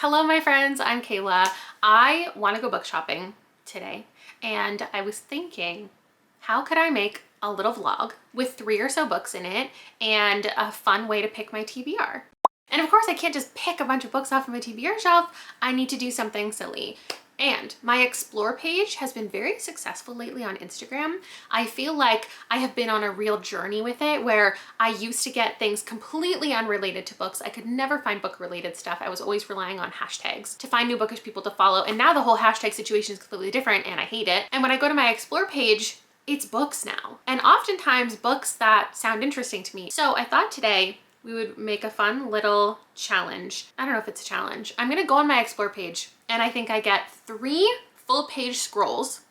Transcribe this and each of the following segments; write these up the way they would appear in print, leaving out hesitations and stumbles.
Hello my friends, I'm Kayla. I want to go book shopping today and I was thinking, how could I make a little vlog with 3 or so books in it and a fun way to pick my TBR? And of course I can't just pick a bunch of books off of my TBR shelf. I need to do something silly. And my explore page has been very successful lately on Instagram. I feel like I have been on a real journey with it where I used to get things completely unrelated to books. I could never find book related stuff. I was always relying on hashtags to find new bookish people to follow. And now the whole hashtag situation is completely different and I hate it. And when I go to my explore page, it's books now. And oftentimes books that sound interesting to me. So I thought today we would make a fun little challenge. I don't know if it's a challenge. I'm gonna go on my explore page and I think I get 3 full page scrolls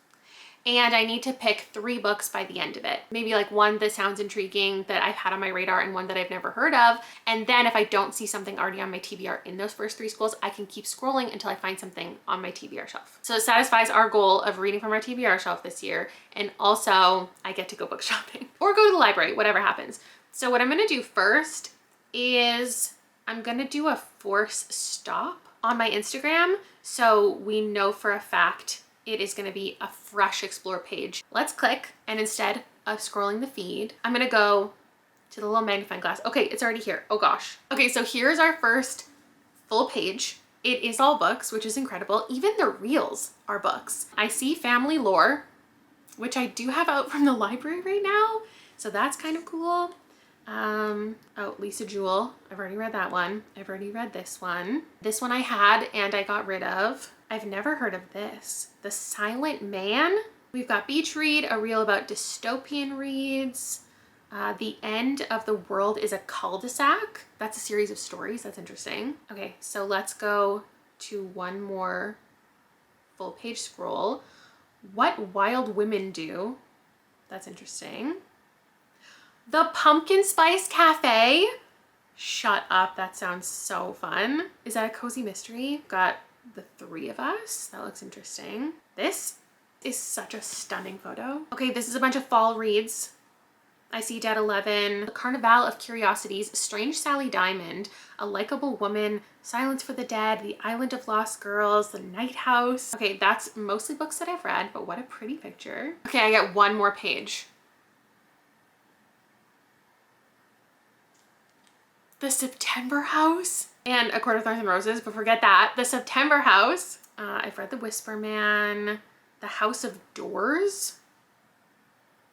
and I need to pick 3 books by the end of it. Maybe like one that sounds intriguing that I've had on my radar and one that I've never heard of. And then if I don't see something already on my TBR in those first 3 scrolls, I can keep scrolling until I find something on my TBR shelf. So it satisfies our goal of reading from our TBR shelf this year. And also I get to go book shopping or go to the library, whatever happens. So what I'm gonna do first is I'm gonna do a force stop on my Instagram so we know for a fact it is gonna be a fresh explore page. Let's click, and instead of scrolling the feed, I'm gonna go to the little magnifying glass. Okay, it's already here. Oh gosh. Okay, so here's our first full page. It is all books, which is incredible. Even the reels are books. I see Family Lore, which I do have out from the library right now, so that's kind of cool. Oh, Lisa Jewell. I've already read that one. I've already read this one. This one I had and I got rid of. I've never heard of this. The Silent Man. We've got Beach Read, a reel about dystopian reads. The End of the World is a Cul-de-sac. That's a series of stories. That's interesting. Okay, so let's go to one more full page scroll. What Wild Women Do. That's interesting. The Pumpkin Spice Cafe. Shut up, that sounds so fun. Is that a cozy mystery? Got the 3 of us. That looks interesting. This is such a stunning photo. Okay, this is a bunch of fall reads. I see Dead 11, The Carnival of Curiosities, Strange Sally Diamond, A Likeable Woman, Silence for the Dead, The Island of Lost Girls, The Night House. Okay, that's mostly books that I've read, but what a pretty picture. Okay, I get one more page. The September House and A Court of Thorns and Roses, but forget that. The September House. I've read The Whisper Man, The House of Doors.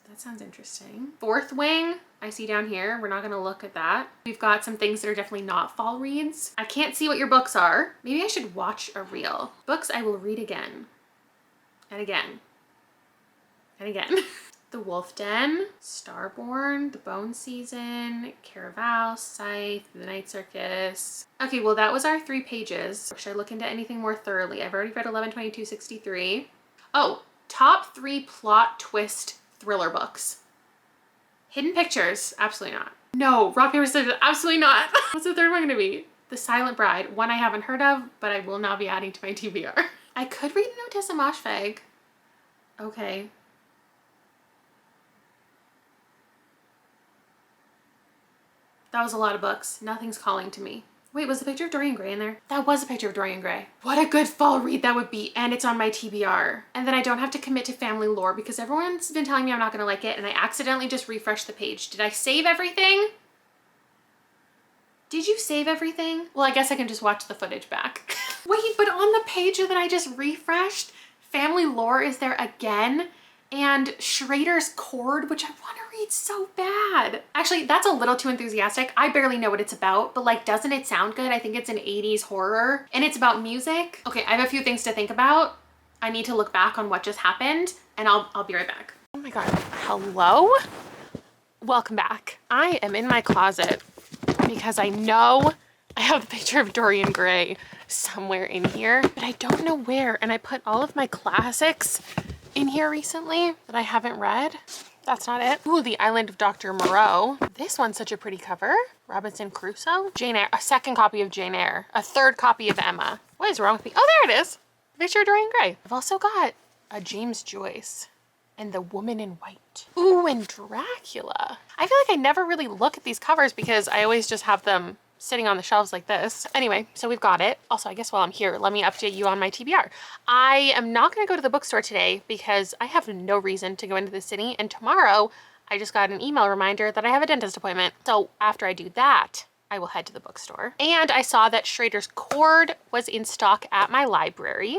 That sounds interesting. Fourth Wing, I see down here. We're not gonna look at that. We've got some things that are definitely not fall reads. I can't see what your books are. Maybe I should watch a reel. Books I will read again and again and again. The Wolf Den, Starborn, The Bone Season, Caraval, Scythe, The Night Circus. Okay, well that was our 3 pages. Should I look into anything more thoroughly? I've already read 11/22/63. Oh, top 3 plot twist thriller books. Hidden Pictures, absolutely not. No, Rock, Paper, Scissors, absolutely not. What's the 3rd one gonna be? The Silent Bride, one I haven't heard of, but I will now be adding to my TBR. I could read an Otessa Moshfegh. Okay. That was a lot of books. Nothing's calling to me. Wait, was the picture of Dorian Gray in there? That was a picture of Dorian Gray. What a good fall read that would be. And it's on my TBR. And then I don't have to commit to Family Lore because everyone's been telling me I'm not gonna like it and I accidentally just refreshed the page. Did I save everything? Did you save everything? Well, I guess I can just watch the footage back. Wait, but on the page that I just refreshed, Family Lore is there again. And Schrader's Cord, which I want to read so bad. Actually, that's a little too enthusiastic. I barely know what it's about, but like, doesn't it sound good? I think it's an 80s horror and it's about music. Okay, I have a few things to think about. I need to look back on what just happened and I'll be right back. Oh my God, hello? Welcome back. I am in my closet because I know I have a picture of Dorian Gray somewhere in here, but I don't know where. And I put all of my classics in here recently that I haven't read. That's not it. Ooh, The Island of Dr. Moreau. This one's such a pretty cover. Robinson Crusoe. Jane Eyre, a 2nd copy of Jane Eyre, a 3rd copy of Emma. What is wrong with me? Oh, there it is. Picture of Dorian Gray. I've also got a James Joyce and The Woman in White. Ooh, and Dracula. I feel like I never really look at these covers because I always just have them sitting on the shelves like this. Anyway, so we've got it. Also, I guess while I'm here, let me update you on my TBR. I am not going to go to the bookstore today because I have no reason to go into the city, and tomorrow I just got an email reminder that I have a dentist appointment. So after I do that, I will head to the bookstore. And I saw that Schrader's Cord was in stock at my library,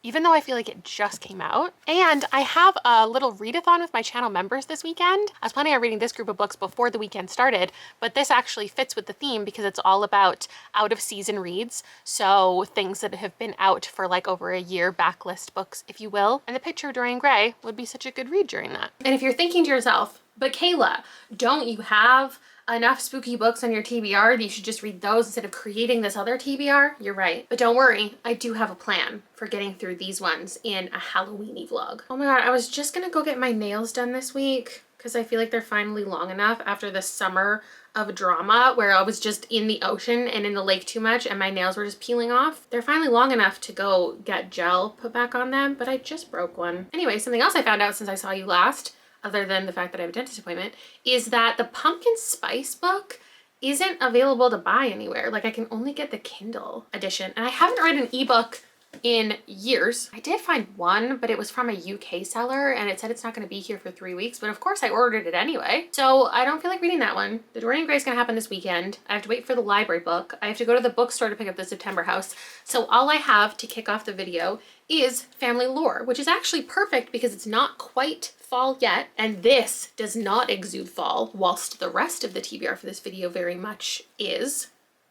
even though I feel like it just came out. And I have a little readathon with my channel members this weekend. I was planning on reading this group of books before the weekend started, but this actually fits with the theme because it's all about out of season reads. So things that have been out for like over a year, backlist books, if you will. And the picture of Dorian Gray would be such a good read during that. And if you're thinking to yourself, but Kayla, don't you have enough spooky books on your TBR that you should just read those instead of creating this other TBR? You're right. But don't worry, I do have a plan for getting through these ones in a Halloween-y vlog. Oh my god, I was just gonna go get my nails done this week because I feel like they're finally long enough after the summer of drama where I was just in the ocean and in the lake too much and my nails were just peeling off. They're finally long enough to go get gel put back on them, but I just broke one. Anyway, something else I found out since I saw you last, other than the fact that I have a dentist appointment, is that the pumpkin spice book isn't available to buy anywhere. Like I can only get the Kindle edition, and I haven't read an ebook in years. I did find one, but it was from a UK seller and it said it's not going to be here for 3 weeks, but of course I ordered it anyway. So I don't feel like reading that one. The Dorian Gray is going to happen this weekend. I have to wait for the library book. I have to go to the bookstore to pick up the September House. So all I have to kick off the video is Family Lore, which is actually perfect because it's not quite fall yet, and this does not exude fall, whilst the rest of the TBR for this video very much is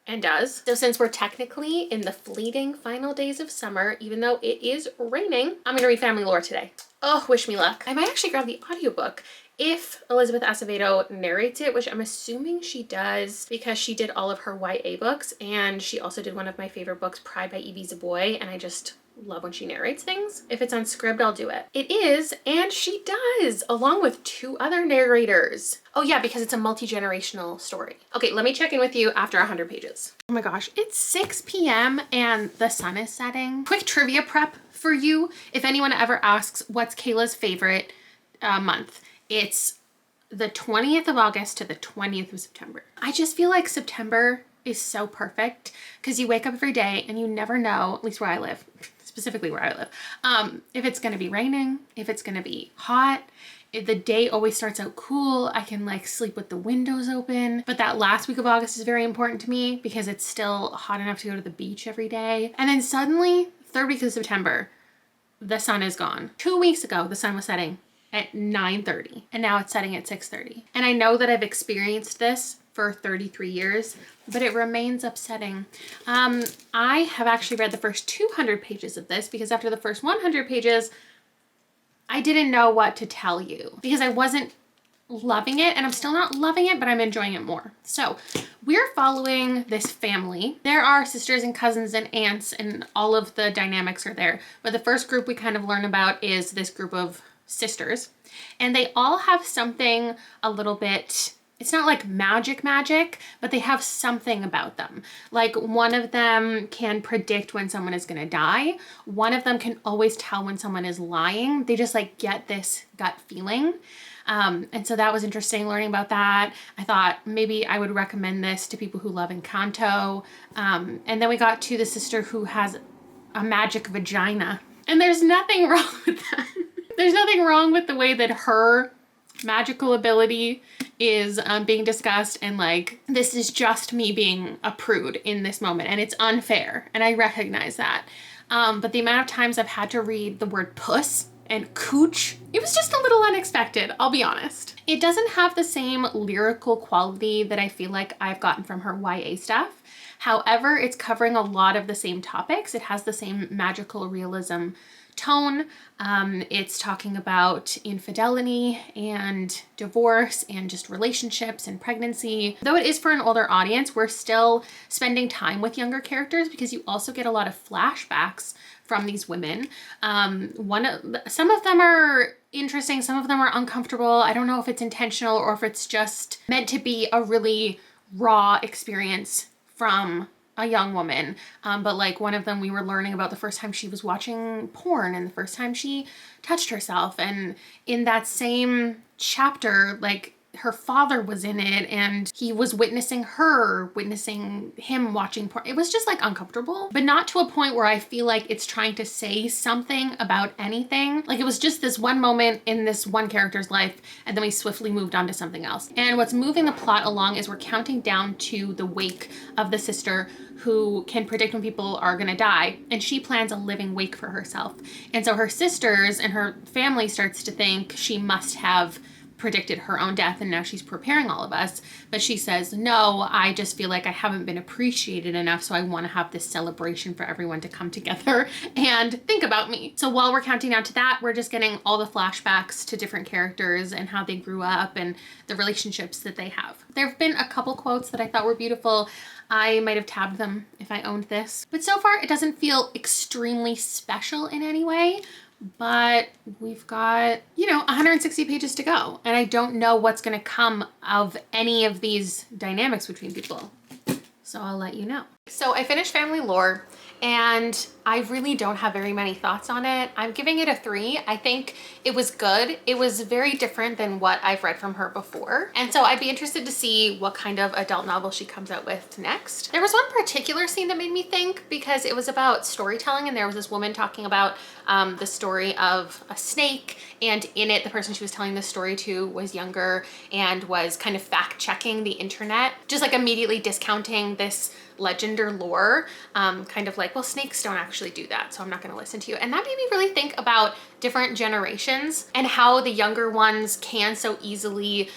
and does. So since we're technically in the fleeting final days of summer, even though it is raining, I'm gonna read Family Lore today. Oh, wish me luck. I might actually grab the audiobook if Elizabeth Acevedo narrates it, which I'm assuming she does because she did all of her YA books, and she also did one of my favorite books, Pride by Evie Zaboy, and I just love when she narrates things. If it's on script, I'll do it. It is, and she does, along with 2 other narrators. Oh yeah, because it's a multi-generational story. Okay, let me check in with you after 100 pages. Oh my gosh, it's 6 p.m. and the sun is setting. Quick trivia prep for you. If anyone ever asks what's Kayla's favorite month, it's the 20th of August to the 20th of September. I just feel like September is so perfect because you wake up every day and you never know, at least where I live, specifically where I live, if it's gonna be raining, if it's gonna be hot. If the day always starts out cool, I can like sleep with the windows open. But that last week of August is very important to me because it's still hot enough to go to the beach every day. And then suddenly, 3rd week of September, the sun is gone. 2 weeks ago, the sun was setting at 9:30 and now it's setting at 6:30. And I know that I've experienced this for 33 years, but it remains upsetting. I have actually read the first 200 pages of this because after the first 100 pages, I didn't know what to tell you because I wasn't loving it, and I'm still not loving it, but I'm enjoying it more. So we're following this family. There are sisters and cousins and aunts and all of the dynamics are there. But the first group we kind of learn about is this group of sisters, and they all have something a little bit, it's not like magic, but they have something about them. Like one of them can predict when someone is gonna die. One of them can always tell when someone is lying. They just like get this gut feeling. And so that was interesting learning about that. I thought maybe I would recommend this to people who love Encanto. And then we got to the sister who has a magic vagina. And there's nothing wrong with that. There's nothing wrong with the way that her magical ability is being discussed, and like this is just me being a prude in this moment, and it's unfair, and I recognize that. But the amount of times I've had to read the word puss and cooch, it was just a little unexpected, I'll be honest. It doesn't have the same lyrical quality that I feel like I've gotten from her YA stuff. However, it's covering a lot of the same topics. It has the same magical realism tone. It's talking about infidelity and divorce and just relationships and pregnancy. Though it is for an older audience, we're still spending time with younger characters because you also get a lot of flashbacks from these women. Some of them are interesting, some of them are uncomfortable. I don't know if it's intentional or if it's just meant to be a really raw experience from a young woman. But like one of them, we were learning about the first time she was watching porn and the first time she touched herself. And in that same chapter, like her father was in it and he was witnessing him watching porn. It was just like uncomfortable, but not to a point where I feel like it's trying to say something about anything. Like it was just this one moment in this one character's life and then we swiftly moved on to something else. And what's moving the plot along is we're counting down to the wake of the sister who can predict when people are gonna die, and she plans a living wake for herself. And so her sisters and her family starts to think she must have predicted her own death and now she's preparing all of us. But she says, no, I just feel like I haven't been appreciated enough, so I want to have this celebration for everyone to come together and think about me. So while we're counting down to that, we're just getting all the flashbacks to different characters and how they grew up and the relationships that they have. There have been a couple quotes that I thought were beautiful. I might have tabbed them if I owned this, but so far it doesn't feel extremely special in any way. But we've got, 160 pages to go. And I don't know what's going to come of any of these dynamics between people. So I'll let you know. So I finished Family Lore and I really don't have very many thoughts on it. I'm giving it a 3. I think it was good. It was very different than what I've read from her before. And so I'd be interested to see what kind of adult novel she comes out with next. There was one particular scene that made me think because it was about storytelling and there was this woman talking about the story of a snake, and in it the person she was telling the story to was younger and was kind of fact checking the internet, just like immediately discounting this legend or lore, kind of like, well, snakes don't actually do that, so I'm not going to listen to you. And that made me really think about different generations and how the younger ones can so easily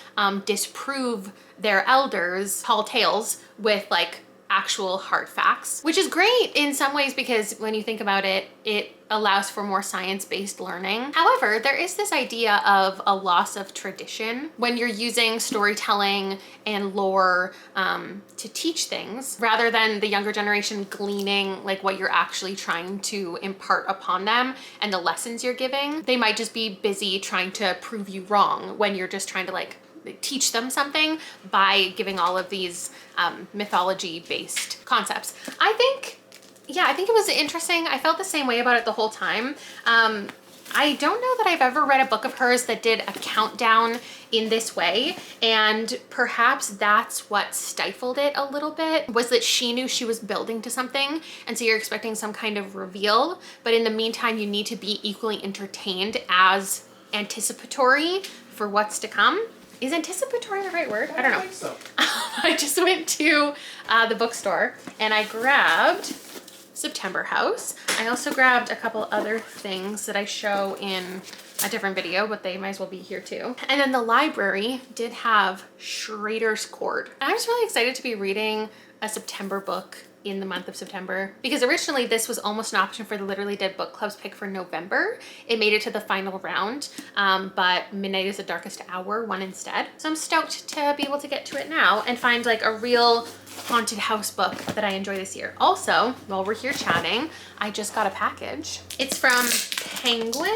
disprove their elders' tall tales with like actual hard facts, which is great in some ways because when you think about it, it allows for more science-based learning. However, there is this idea of a loss of tradition when you're using storytelling and lore to teach things rather than the younger generation gleaning like what you're actually trying to impart upon them and the lessons you're giving. They might just be busy trying to prove you wrong when you're just trying to like teach them something by giving all of these mythology-based concepts. I think it was interesting. I felt the same way about it the whole time. I don't know that I've ever read a book of hers that did a countdown in this way, and perhaps that's what stifled it a little bit, was that she knew she was building to something, and so you're expecting some kind of reveal, but in the meantime you need to be equally entertained as anticipatory for what's to come. Is anticipatory the right word? I don't know. I think so. I just went to the bookstore and I grabbed September House. I also grabbed a couple other things that I show in a different video, but they might as well be here too. And then the library did have Schrader's Court. And I was really excited to be reading a September book in the month of September, because originally this was almost an option for the Literally Dead Book Club's pick for November. It made it to the final round, but Midnight is the Darkest Hour won instead. So I'm stoked to be able to get to it now and find like a real haunted house book that I enjoy this year. Also, while we're here chatting, I just got a package. It's from Penguin.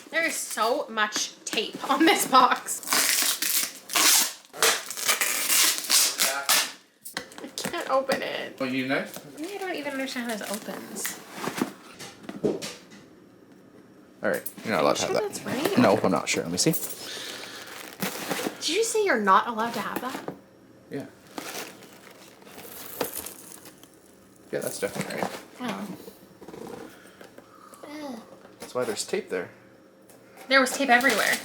There is so much tape on this box. Open it. Oh, you know? I don't even understand how this opens. All right, you're not allowed to have that. That's right. No, I'm not sure. Let me see. Did you say you're not allowed to have that? Yeah. Yeah, that's definitely right. Oh. That's why there's tape there. There was tape everywhere.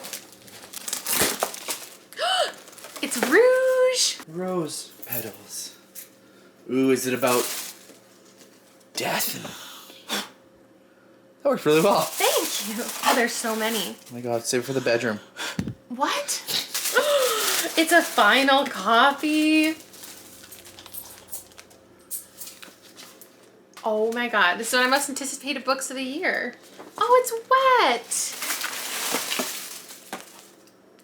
It's Rouge! Rose petals. Ooh, is it about death? That worked really well. Thank you. Oh, there's so many. Oh my god, save it for the bedroom. What? It's a final copy. Oh my god, this is one of my most anticipated books of the year. Oh, it's wet.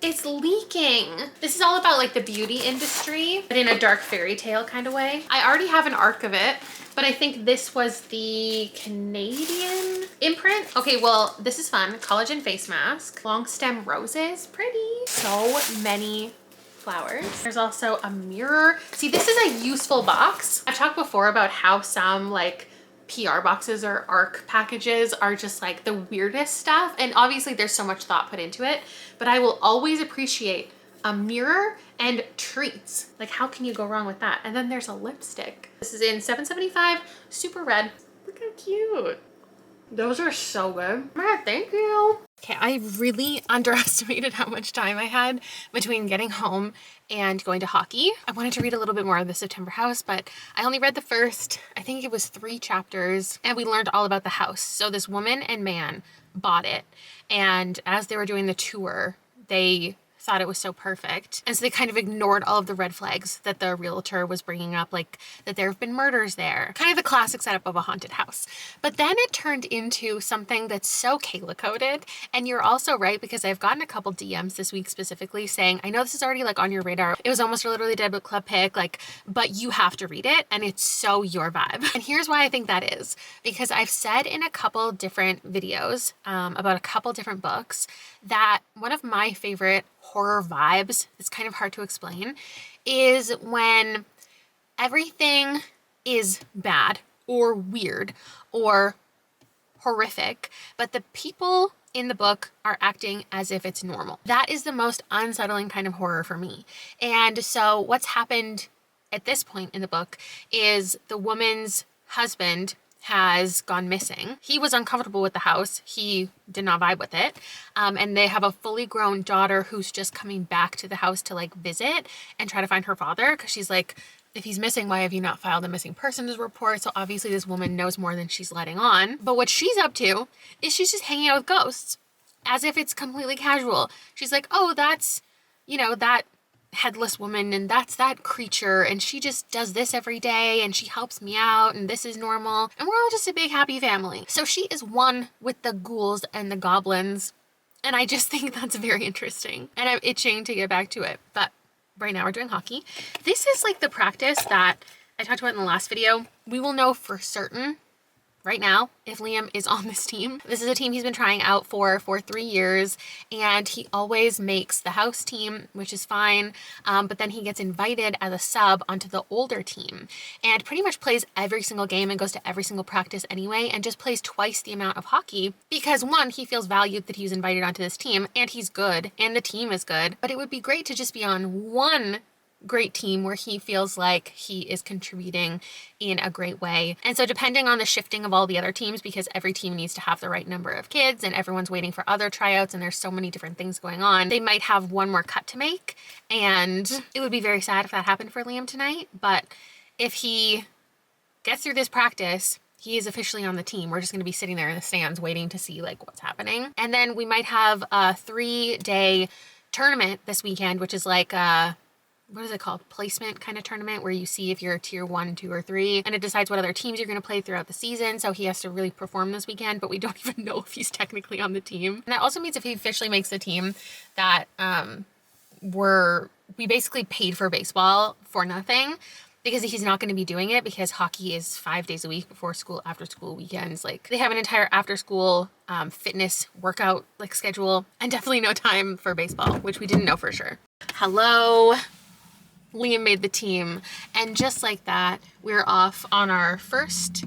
It's leaking. This is all about like the beauty industry, but in a dark fairy tale kind of way. I already have an arc of it, but I think this was the Canadian imprint. Okay, well, this is fun. Collagen face mask, long stem roses, pretty. So many flowers. There's also a mirror. See, this is a useful box. I've talked before about how some like PR boxes or ARC packages are just like the weirdest stuff. And obviously there's so much thought put into it, but I will always appreciate a mirror and treats. Like, how can you go wrong with that? And then there's a lipstick. This is in 775, super red. Look how cute. Those are so good. Oh, thank you. Okay, I really underestimated how much time I had between getting home and going to hockey. I wanted to read a little bit more of the September House, but I only read the first, I think it was 3 chapters, and we learned all about the house. So this woman and man bought it, and as they were doing the tour, they thought it was so perfect. And so they kind of ignored all of the red flags that the realtor was bringing up, like that there have been murders there. Kind of the classic setup of a haunted house. But then it turned into something that's so Kayla coded. And you're also right, because I've gotten a couple DMs this week specifically saying, I know this is already like on your radar. It was almost literally Dead Book Club pick, like, but you have to read it and it's so your vibe. And here's why I think that is. Because I've said in a couple different videos about a couple different books that one of my favorite horror vibes, it's kind of hard to explain, is when everything is bad or weird or horrific, but the people in the book are acting as if it's normal. That is the most unsettling kind of horror for me. And so what's happened at this point in the book is the woman's husband has gone missing. He was uncomfortable with the house. He did not vibe with it. And they have a fully grown daughter who's just coming back to the house to like visit and try to find her father. Cause she's like, if he's missing, why have you not filed a missing persons report? So obviously this woman knows more than she's letting on. But what she's up to is she's just hanging out with ghosts as if it's completely casual. She's like, oh, that's, you know, that headless woman, and that's that creature, and she just does this every day, and she helps me out, and this is normal, and we're all just a big happy family. So she is one with the ghouls and the goblins, and I just think that's very interesting, and I'm itching to get back to it. But right now we're doing hockey. This is like the practice that I talked about in the last video. We will know for certain right now if Liam is on this team. This is a team he's been trying out for 3 years, and he always makes the house team, which is fine, but then he gets invited as a sub onto the older team and pretty much plays every single game and goes to every single practice anyway, and just plays twice the amount of hockey because, one, he feels valued that he was invited onto this team, and he's good and the team is good. But it would be great to just be on one great team where he feels like he is contributing in a great way. And so depending on the shifting of all the other teams, because every team needs to have the right number of kids and everyone's waiting for other tryouts and there's so many different things going on, they might have one more cut to make. And it would be very sad if that happened for Liam tonight. But if he gets through this practice, he is officially on the team. We're just going to be sitting there in the stands waiting to see like what's happening. And then we might have a 3-day tournament this weekend, which is like what is it called? Placement kind of tournament where you see if you're tier 1, 2, or 3, and it decides what other teams you're going to play throughout the season. So he has to really perform this weekend, but we don't even know if he's technically on the team. And that also means if he officially makes the team that we basically paid for baseball for nothing, because he's not going to be doing it because hockey is 5 days a week before school, after school, weekends. Like they have an entire after school fitness workout like schedule, and definitely no time for baseball, which we didn't know for sure. Hello. Liam made the team, and just like that, we're off on our first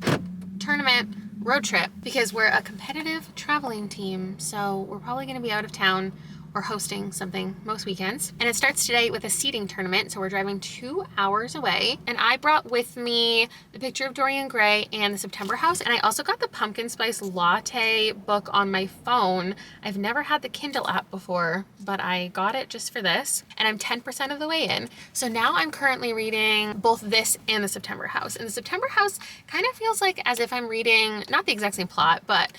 tournament road trip because we're a competitive traveling team. So we're probably going to be out of town or hosting something most weekends. And it starts today with a seating tournament. So we're driving 2 hours away. And I brought with me the picture of Dorian Gray and the September House. And I also got the pumpkin spice latte book on my phone. I've never had the Kindle app before, but I got it just for this. And I'm 10% of the way in. So now I'm currently reading both this and the September House. And the September House kind of feels like as if I'm reading, not the exact same plot, but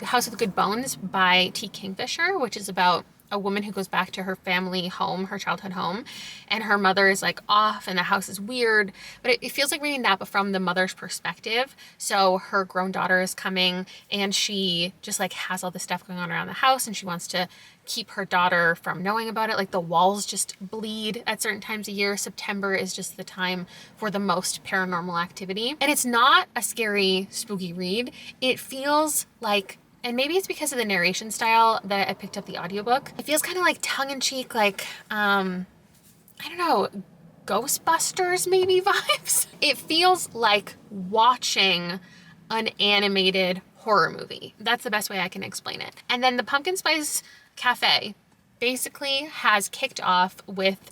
House with Good Bones by T. Kingfisher, which is about a woman who goes back to her family home, her childhood home, and her mother is like off and the house is weird, but it feels like reading that, but from the mother's perspective. So her grown daughter is coming and she just like has all this stuff going on around the house, and she wants to keep her daughter from knowing about it. Like the walls just bleed at certain times a year. September is just the time for the most paranormal activity. And it's not a scary, spooky read. It feels like, and maybe it's because of the narration style that I picked up the audiobook, it feels kind of like tongue-in-cheek, like, I don't know, Ghostbusters maybe vibes. It feels like watching an animated horror movie. That's the best way I can explain it. And then the Pumpkin Spice Cafe basically has kicked off with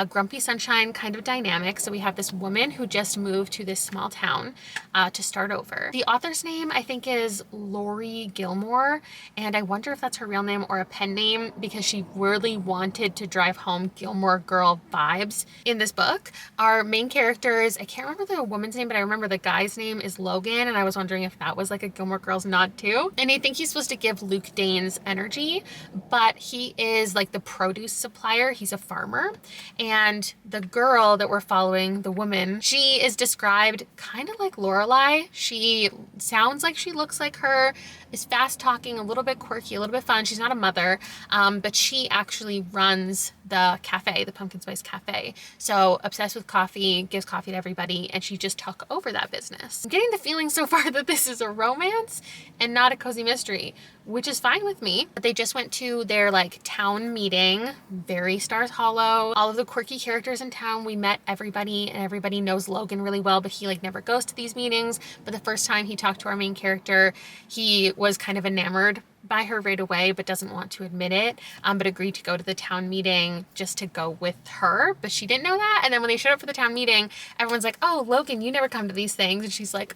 Grumpy Sunshine kind of dynamic. So we have this woman who just moved to this small town to start over. The author's name I think is Lori Gilmore, and I wonder if that's her real name or a pen name because she really wanted to drive home Gilmore Girl vibes in this book. Our main characters, I can't remember the woman's name, but I remember the guy's name is Logan, and I was wondering if that was like a Gilmore Girls nod too. And I think he's supposed to give Luke Dane's energy, but he is like the produce supplier. He's a farmer. And the girl that we're following, the woman, she is described kind of like Lorelai. She sounds like she looks like her, is fast talking, a little bit quirky, a little bit fun. She's not a mother, but she actually runs the cafe, the Pumpkin Spice Cafe. So obsessed with coffee, gives coffee to everybody, and she just took over that business. I'm getting the feeling so far that this is a romance and not a cozy mystery, which is fine with me. But they just went to their like town meeting, very Stars Hollow. All of the quirky characters in town, we met everybody, and everybody knows Logan really well, but he like never goes to these meetings. But the first time he talked to our main character, he was kind of enamored by her right away, but doesn't want to admit it, but agreed to go to the town meeting just to go with her, but she didn't know that. And then when they showed up for the town meeting, everyone's like, oh, Logan, you never come to these things. And she's like,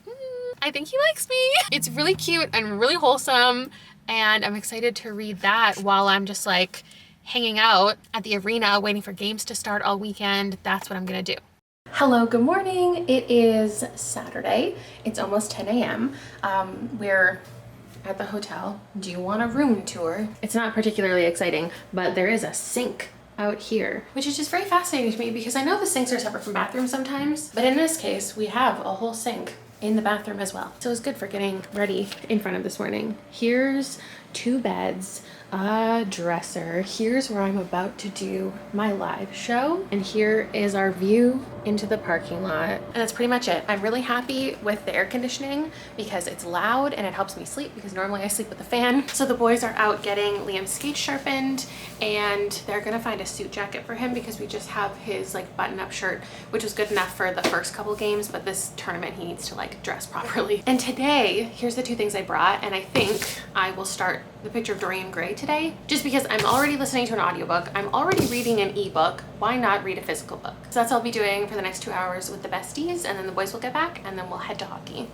I think he likes me. It's really cute and really wholesome, and I'm excited to read that while I'm just like hanging out at the arena waiting for games to start all weekend. That's what I'm gonna do. Hello, good morning. It is Saturday. It's almost 10 a.m. We're at the hotel. Do you want a room tour? It's not particularly exciting, but there is a sink out here, which is just very fascinating to me because I know the sinks are separate from bathrooms sometimes, but in this case, we have a whole sink in the bathroom as well. So it's good for getting ready in front of this morning. Here's 2 beds, a dresser. Here's where I'm about to do my live show. And here is our view into the parking lot. And that's pretty much it. I'm really happy with the air conditioning because it's loud and it helps me sleep because normally I sleep with the fan. So the boys are out getting Liam's skates sharpened, and they're gonna find a suit jacket for him because we just have his like button-up shirt, which was good enough for the first couple games, but this tournament he needs to like dress properly. And today, here's the 2 things I brought, and I think I will start the Picture of Dorian Gray today, just because I'm already listening to an audiobook, I'm already reading an ebook, why not read a physical book? So that's what I'll be doing for the next 2 hours with the besties, and then the boys will get back, and then we'll head to hockey.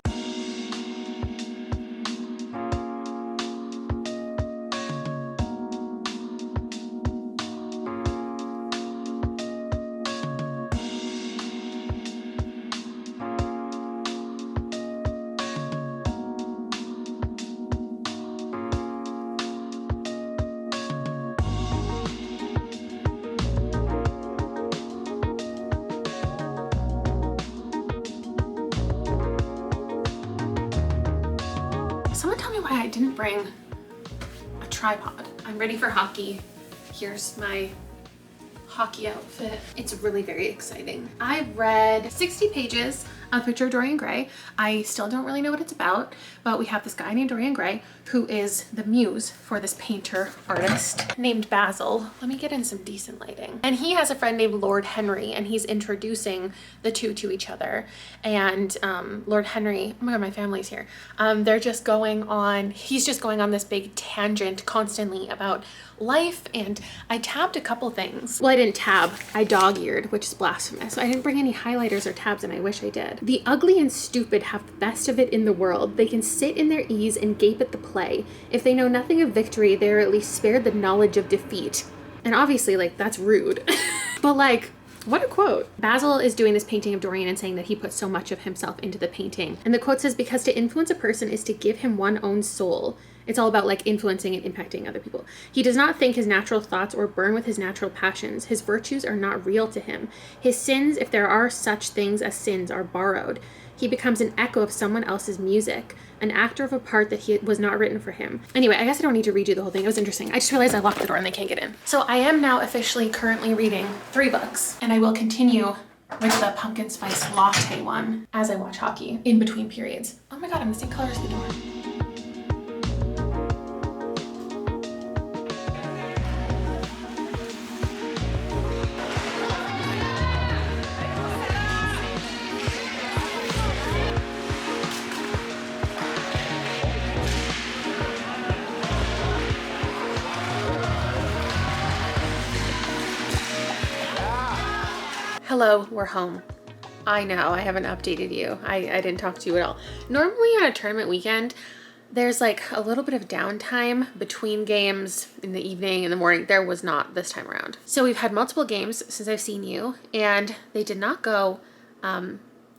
Someone tell me why I didn't bring a tripod. I'm ready for hockey. Here's my hockey outfit. It's really very exciting. I read 60 pages of Picture of Dorian Gray. I still don't really know what it's about, but we have this guy named Dorian Gray who is the muse for this painter artist named Basil. Let me get in some decent lighting. And he has a friend named Lord Henry, and he's introducing the 2 to each other. And Lord Henry, oh my God, my family's here. They're just going on, he's just going on this big tangent constantly about life, and I tabbed a couple things. Well, I didn't tab, I dog-eared, which is blasphemous. So I didn't bring any highlighters or tabs, and I wish I did. The ugly and stupid have the best of it in the world. They can sit in their ease and gape at the play. If they know nothing of victory, they are at least spared the knowledge of defeat. And obviously, like, that's rude. But like, what a quote. Basil is doing this painting of Dorian and saying that he put so much of himself into the painting. And the quote says, because to influence a person is to give him one's own soul. It's all about like influencing and impacting other people. He does not think his natural thoughts or burn with his natural passions. His virtues are not real to him. His sins, if there are such things as sins, are borrowed. He becomes an echo of someone else's music, an actor of a part that was not written for him. Anyway, I guess I don't need to read you the whole thing. It was interesting. I just realized I locked the door and they can't get in. So I am now officially currently reading 3 books, and I will continue with the pumpkin spice latte one as I watch hockey in between periods. Oh my God, I'm the same color as the door. Hello, we're home. I know, I haven't updated you. I didn't talk to you at all. Normally on a tournament weekend, there's like a little bit of downtime between games in the evening and the morning. There was not this time around. So we've had multiple games since I've seen you, and they did not go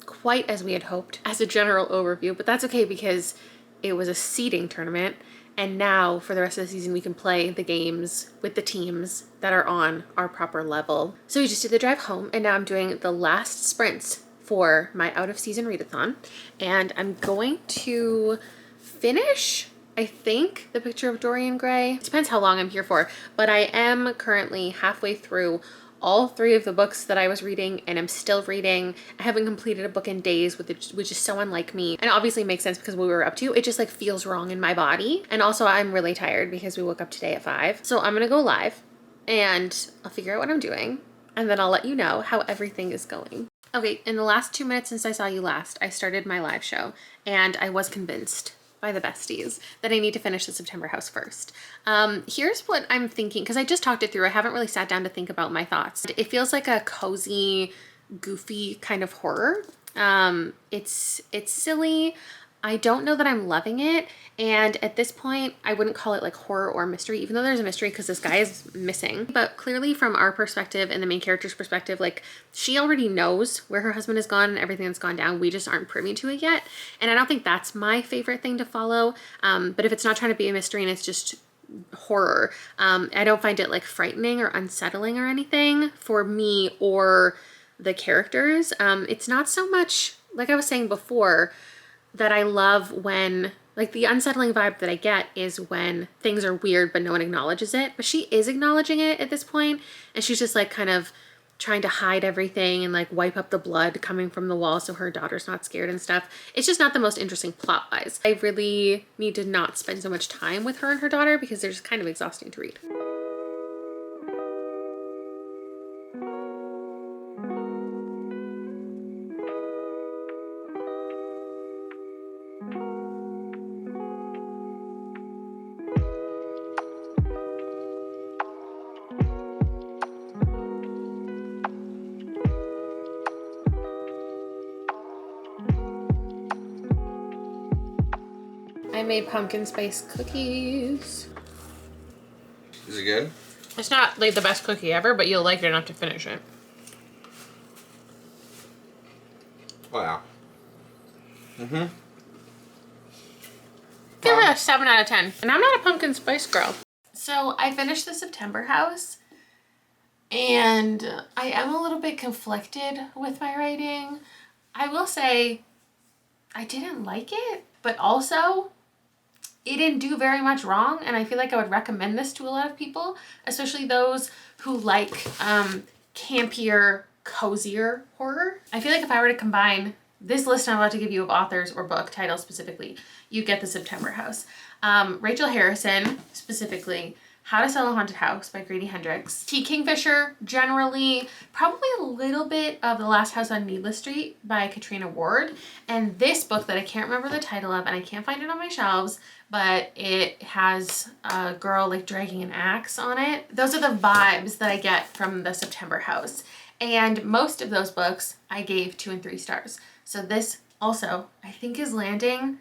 quite as we had hoped as a general overview, but that's okay because it was a seeding tournament. And now for the rest of the season, we can play the games with the teams that are on our proper level. So we just did the drive home, and now I'm doing the last sprints for my out of season readathon. And I'm going to finish, I think, The Picture of Dorian Gray. It depends how long I'm here for, but I am currently halfway through all 3 of the books that I was reading, and I'm still reading. I haven't completed a book in days, which is so unlike me. And it obviously makes sense because what we were up to, it just like feels wrong in my body. And also I'm really tired because we woke up today at 5. So I'm gonna go live and I'll figure out what I'm doing, and then I'll let you know how everything is going. Okay, in the last 2 minutes since I saw you last, I started my live show, and I was convinced by the besties that I need to finish the September house first. Here's what I'm thinking, because I just talked it through. I haven't really sat down to think about my thoughts. It feels like a cozy, goofy kind of horror. It's silly. I don't know that I'm loving it. And at this point, I wouldn't call it like horror or mystery, even though there's a mystery because this guy is missing. But clearly from our perspective and the main character's perspective, like she already knows where her husband has gone and everything that's gone down. We just aren't privy to it yet. And I don't think that's my favorite thing to follow. But if it's not trying to be a mystery and it's just horror, I don't find it like frightening or unsettling or anything for me or the characters. It's not so much, like I was saying before, that I love when, like, the unsettling vibe that I get is when things are weird but no one acknowledges it. But she is acknowledging it at this point, and she's just like kind of trying to hide everything and like wipe up the blood coming from the wall so her daughter's not scared and stuff. It's just not the most interesting plot wise. I really need to not spend so much time with her and her daughter because they're just kind of exhausting to read. I made pumpkin spice cookies. Is it good? It's not like the best cookie ever, but you'll like it enough to finish it. Wow. Mm-hmm. Give it a 7 out of 10. And I'm not a pumpkin spice girl. So I finished the September house, and I am a little bit conflicted with my writing. I will say I didn't like it, but also it didn't do very much wrong, and I feel like I would recommend this to a lot of people, especially those who like campier, cozier horror. I feel like if I were to combine this list I'm about to give you of authors or book titles specifically, you get the September house. Rachel Harrison, specifically, How to Sell a Haunted House by Grady Hendrix. T. Kingfisher, generally, probably a little bit of The Last House on Needless Street by Katrina Ward. And this book that I can't remember the title of, and I can't find it on my shelves, but it has a girl like dragging an axe on it. Those are the vibes that I get from the September house. And most of those books I gave 2 and 3 stars. So this also, I think, is landing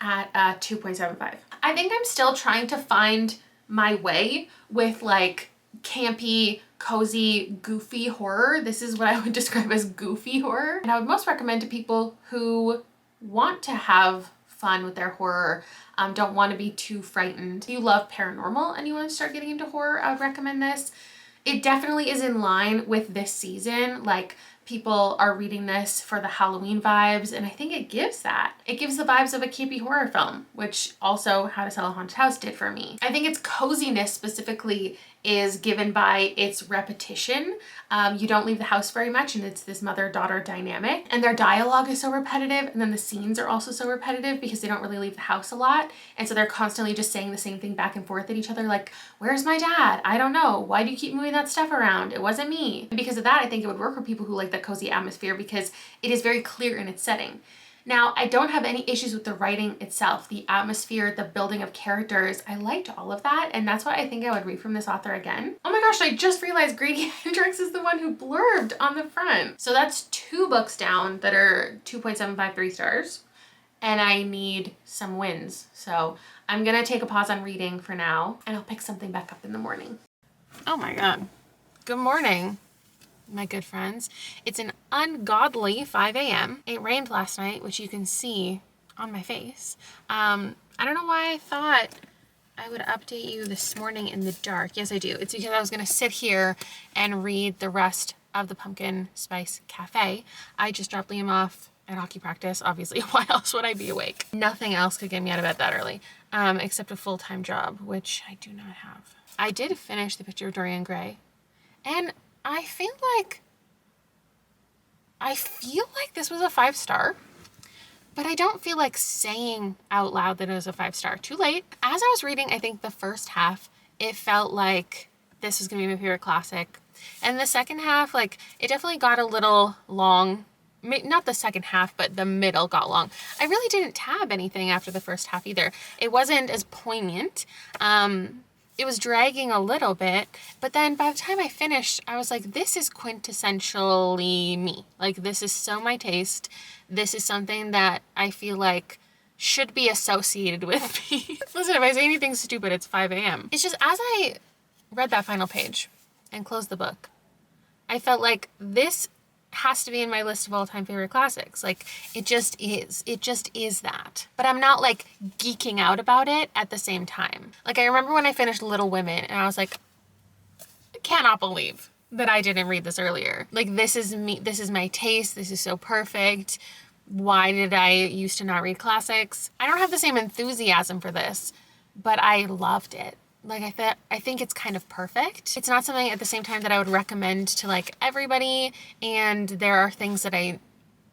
at 2.75. I think I'm still trying to find my way with like campy, cozy, goofy horror. This is what I would describe as goofy horror. And I would most recommend to people who want to have fun with their horror, don't want to be too frightened. If you love paranormal and you want to start getting into horror, I would recommend this. It definitely is in line with this season. Like, people are reading this for the Halloween vibes, and I think it gives that. It gives the vibes of a campy horror film, which also How to Sell a Haunted House did for me. I think its coziness specifically is given by its repetition. You don't leave the house very much, and it's this mother-daughter dynamic, and their dialogue is so repetitive, and then the scenes are also so repetitive because they don't really leave the house a lot, and so they're constantly just saying the same thing back and forth at each other, like, where's my dad? I don't know. Why do you keep moving that stuff around? It wasn't me. And because of that, I think it would work for people who like that cozy atmosphere because it is very clear in its setting. Now, I don't have any issues with the writing itself, the atmosphere, the building of characters. I liked all of that, and that's why I think I would read from this author again. Oh my gosh, I just realized Grady Hendrix is the one who blurbed on the front. So that's 2 books down that are 2.753 stars, and I need some wins. So I'm gonna take a pause on reading for now, and I'll pick something back up in the morning. Oh my God. Good morning, my good friends. It's an ungodly 5 a.m. It rained last night, which you can see on my face. I don't know why I thought I would update you this morning in the dark. Yes, I do. It's because I was going to sit here and read the rest of the Pumpkin Spice Cafe. I just dropped Liam off at hockey practice. Obviously, why else would I be awake? Nothing else could get me out of bed that early, except a full-time job, which I do not have. I did finish The Picture of Dorian Gray, and I feel like this was a 5-star, but I don't feel like saying out loud that it was a 5-star. Too late. As I was reading, I think the first half, it felt like this was gonna be my favorite classic. And the second half, like, it definitely got a little long. Not the second half, but the middle got long. I really didn't tab anything after the first half either. It wasn't as poignant. It was dragging a little bit, but then by the time I finished, I was like, this is quintessentially me. Like, this is so my taste. This is something that I feel like should be associated with me. Listen, if I say anything stupid, it's 5 a.m. It's just, as I read that final page and closed the book, I felt like this has to be in my list of all-time favorite classics. Like, it just is that. But I'm not like geeking out about it at the same time. Like, I remember when I finished Little Women and I was like, I cannot believe that I didn't read this earlier. Like, this is me, this is my taste, this is so perfect. Why did I used to not read classics? I don't have the same enthusiasm for this, but I loved it. Like, I think it's kind of perfect. It's not something at the same time that I would recommend to like everybody. And there are things that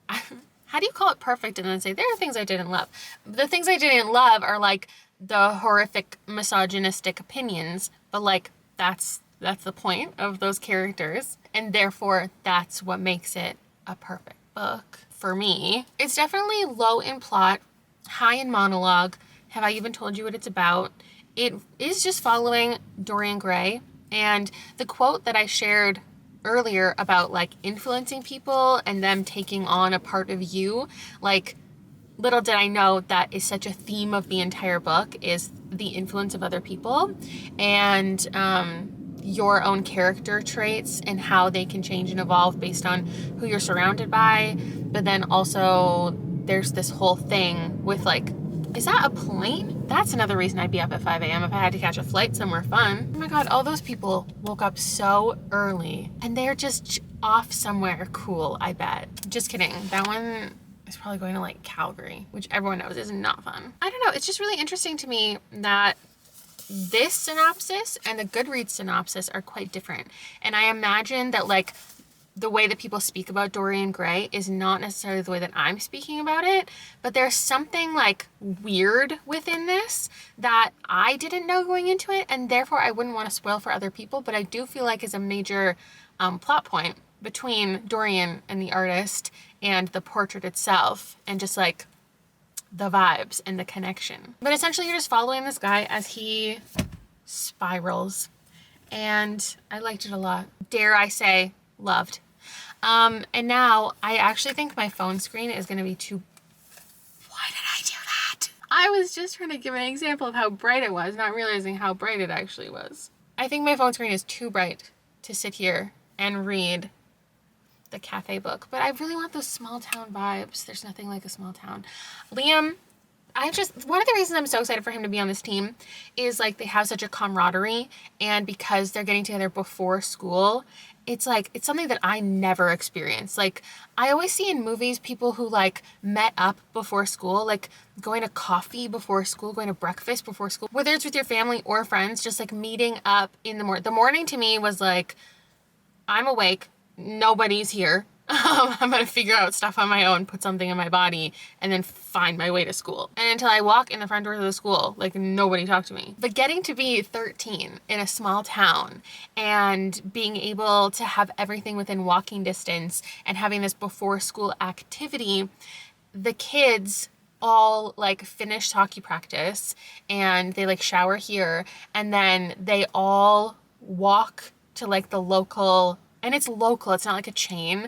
how do you call it perfect and then say there are things I didn't love? The things I didn't love are like the horrific misogynistic opinions, but like that's the point of those characters. And therefore that's what makes it a perfect book for me. It's definitely low in plot, high in monologue. Have I even told you what it's about? It is just following Dorian Gray, and the quote that I shared earlier about like influencing people and them taking on a part of you, like, little did I know that is such a theme of the entire book, is the influence of other people and your own character traits and how they can change and evolve based on who you're surrounded by. But then also there's this whole thing with like, is that a plane? That's another reason I'd be up at 5 a.m. if I had to catch a flight somewhere fun. Oh my God, all those people woke up so early and they're just off somewhere cool, I bet. Just kidding. That one is probably going to like Calgary, which everyone knows is not fun. I don't know. It's just really interesting to me that this synopsis and the Goodreads synopsis are quite different. And I imagine that like the way that people speak about Dorian Gray is not necessarily the way that I'm speaking about it, but there's something like weird within this that I didn't know going into it, and therefore I wouldn't want to spoil for other people, but I do feel like is a major plot point between Dorian and the artist and the portrait itself, and just like the vibes and the connection. But essentially you're just following this guy as he spirals, and I liked it a lot. Dare I say, loved. And now I actually think my phone screen is going to be too... Why did I do that? I was just trying to give an example of how bright it was, not realizing how bright it actually was. I think my phone screen is too bright to sit here and read the cafe book, but I really want those small town vibes. There's nothing like a small town. Liam, one of the reasons I'm so excited for him to be on this team is like they have such a camaraderie, and because they're getting together before school, it's like, it's something that I never experienced. Like, I always see in movies people who like met up before school, like going to coffee before school, going to breakfast before school, whether it's with your family or friends, just like meeting up in the morning. The morning to me was like, I'm awake, nobody's here. I'm gonna figure out stuff on my own, put something in my body, and then find my way to school. And until I walk in the front door of the school, like nobody talked to me. But getting to be 13 in a small town and being able to have everything within walking distance and having this before school activity, the kids all like finished hockey practice and they like shower here, and then they all walk to like the local, and it's local, it's not like a chain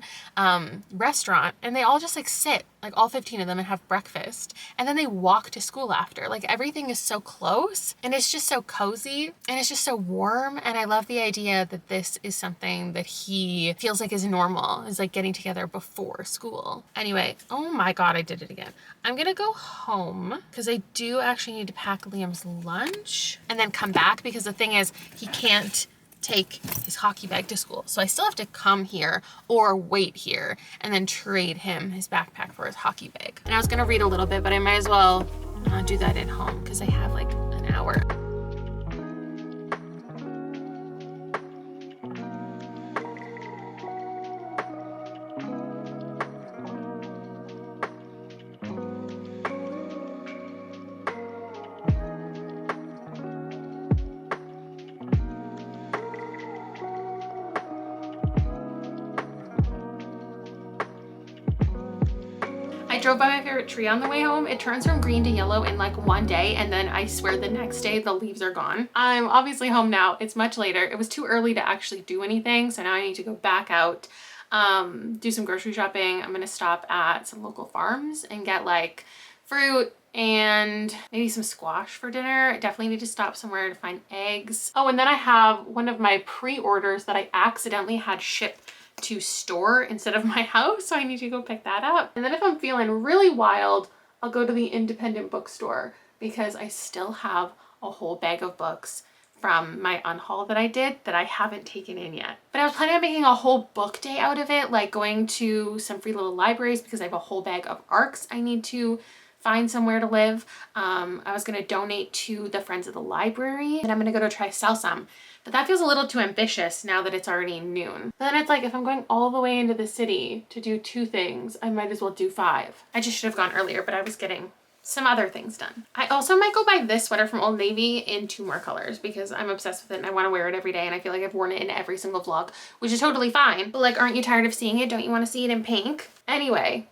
restaurant, and they all just like sit, like all 15 of them, and have breakfast, and then they walk to school after. Like everything is so close, and it's just so cozy, and it's just so warm, and I love the idea that this is something that he feels like is normal, is like getting together before school. Anyway, oh my god, I did it again. I'm gonna go home because I do actually need to pack Liam's lunch and then come back, because the thing is, he can't take his hockey bag to school. So I still have to come here or wait here and then trade him his backpack for his hockey bag. And I was gonna read a little bit, but I might as well do that at home because I have like an hour. I drove by my favorite tree on the way home. It turns from green to yellow in like one day, and then I swear the next day the leaves are gone. I'm obviously home now. It's much later. It was too early to actually do anything, so now I need to go back out, do some grocery shopping. I'm gonna stop at some local farms and get like fruit and maybe some squash for dinner. I definitely need to stop somewhere to find eggs. Oh, and then I have one of my pre-orders that I accidentally had shipped to store instead of my house, so I need to go pick that up. And then if I'm feeling really wild, I'll go to the independent bookstore because I still have a whole bag of books from my unhaul that I did that I haven't taken in yet. But I was planning on making a whole book day out of it, like going to some free little libraries because I have a whole bag of ARCs I need to find somewhere to live. I was gonna donate to the Friends of the Library, and I'm gonna go to try sell some. But that feels a little too ambitious now that it's already noon. But then it's like, if I'm going all the way into the city to do 2 things, I might as well do 5. I just should have gone earlier, but I was getting some other things done. I also might go buy this sweater from Old Navy in 2 more colors because I'm obsessed with it and I want to wear it every day, and I feel like I've worn it in every single vlog, which is totally fine. But like, aren't you tired of seeing it? Don't you want to see it in pink? Anyway,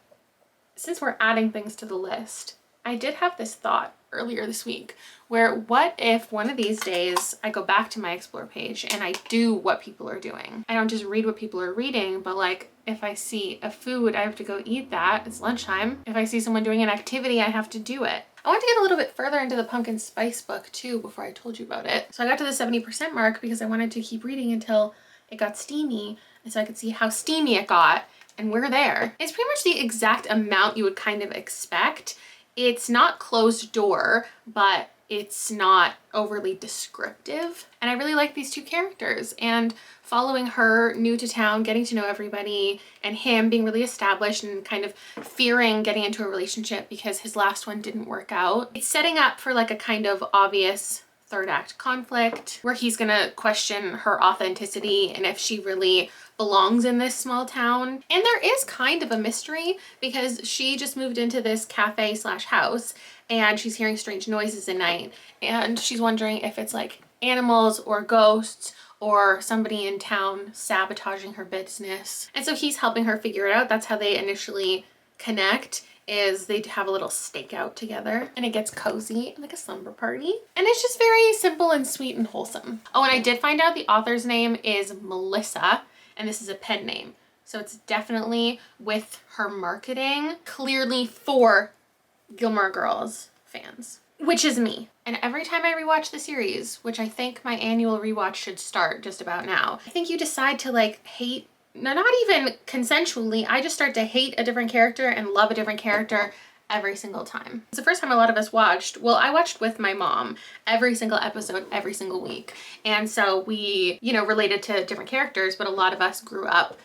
since we're adding things to the list, I did have this thought earlier this week where what if one of these days I go back to my explore page and I do what people are doing. I don't just read what people are reading, but like if I see a food, I have to go eat that. It's lunchtime. If I see someone doing an activity, I have to do it. I want to get a little bit further into the pumpkin spice book too before I told you about it. So I got to the 70% mark because I wanted to keep reading until it got steamy, and so I could see how steamy it got, and we're there. It's pretty much the exact amount you would kind of expect. It's not closed door, but it's not overly descriptive. And I really like these 2 characters, and following her new to town, getting to know everybody, and him being really established and kind of fearing getting into a relationship because his last one didn't work out. It's setting up for like a kind of obvious 3rd act conflict where he's gonna question her authenticity and if she really belongs in this small town. And there is kind of a mystery because she just moved into this cafe slash house and she's hearing strange noises at night, and she's wondering if it's like animals or ghosts or somebody in town sabotaging her business. And so he's helping her figure it out. That's how they initially connect, is they have a little stakeout together, and it gets cozy, like a slumber party. And it's just very simple and sweet and wholesome. Oh, and I did find out the author's name is Melissa, and this is a pen name. So it's definitely with her marketing, clearly for Gilmore Girls fans, which is me. And every time I rewatch the series, which I think my annual rewatch should start just about now, I think you decide to like hate, no, not even consensually, I just start to hate a different character and love a different character every single time. It's the first time a lot of us watched, well, I watched with my mom every single episode, every single week. And so we, you know, related to different characters, but a lot of us grew up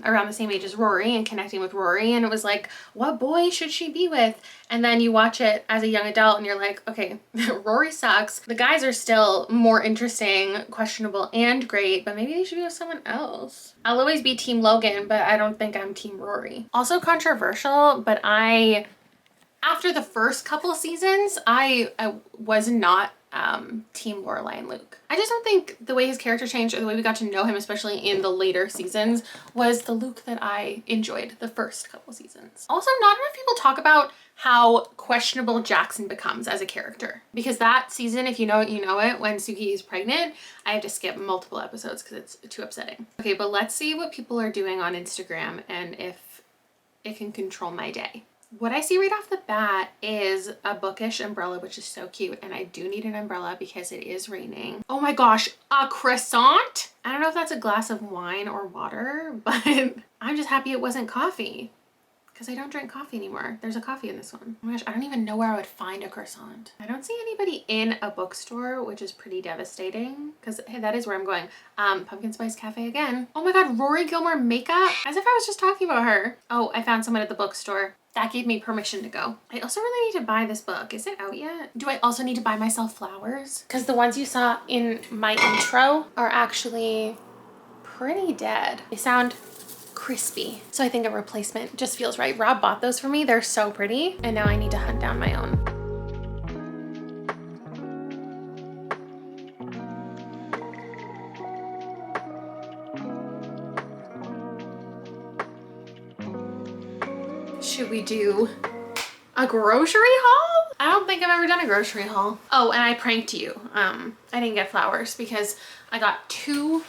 around the same age as Rory and connecting with Rory, and it was like, what boy should she be with? And then you watch it as a young adult and you're like, okay, Rory sucks. The guys are still more interesting, questionable, and great, but maybe they should be with someone else. I'll always be Team Logan, but I don't think I'm Team Rory. Also controversial, but after the first couple seasons, I was not Team Lorelai and Luke. I just don't think the way his character changed or the way we got to know him, especially in the later seasons, was the Luke that I enjoyed the first couple seasons. Also, not enough people talk about how questionable Jackson becomes as a character. Because that season, if you know it, you know it, when Suki is pregnant, I have to skip multiple episodes because it's too upsetting. Okay, but let's see what people are doing on Instagram and if it can control my day. What I see right off the bat is a bookish umbrella, which is so cute. And I do need an umbrella because it is raining. Oh my gosh, a croissant? I don't know if that's a glass of wine or water, but I'm just happy it wasn't coffee because I don't drink coffee anymore. There's a coffee in this one. Oh my gosh, I don't even know where I would find a croissant. I don't see anybody in a bookstore, which is pretty devastating because hey, that is where I'm going. Pumpkin Spice Cafe again. Oh my God, Rory Gilmore makeup? As if I was just talking about her. Oh, I found someone at the bookstore. That gave me permission to go. I also really need to buy this book. Is it out yet? Do I also need to buy myself flowers? Because the ones you saw in my intro are actually pretty dead. They sound crispy. So I think a replacement just feels right. Rob bought those for me. They're so pretty. And now I need to hunt down my own. Should we do a grocery haul? I don't think I've ever done a grocery haul. Oh, and I pranked you. I didn't get flowers because I got 2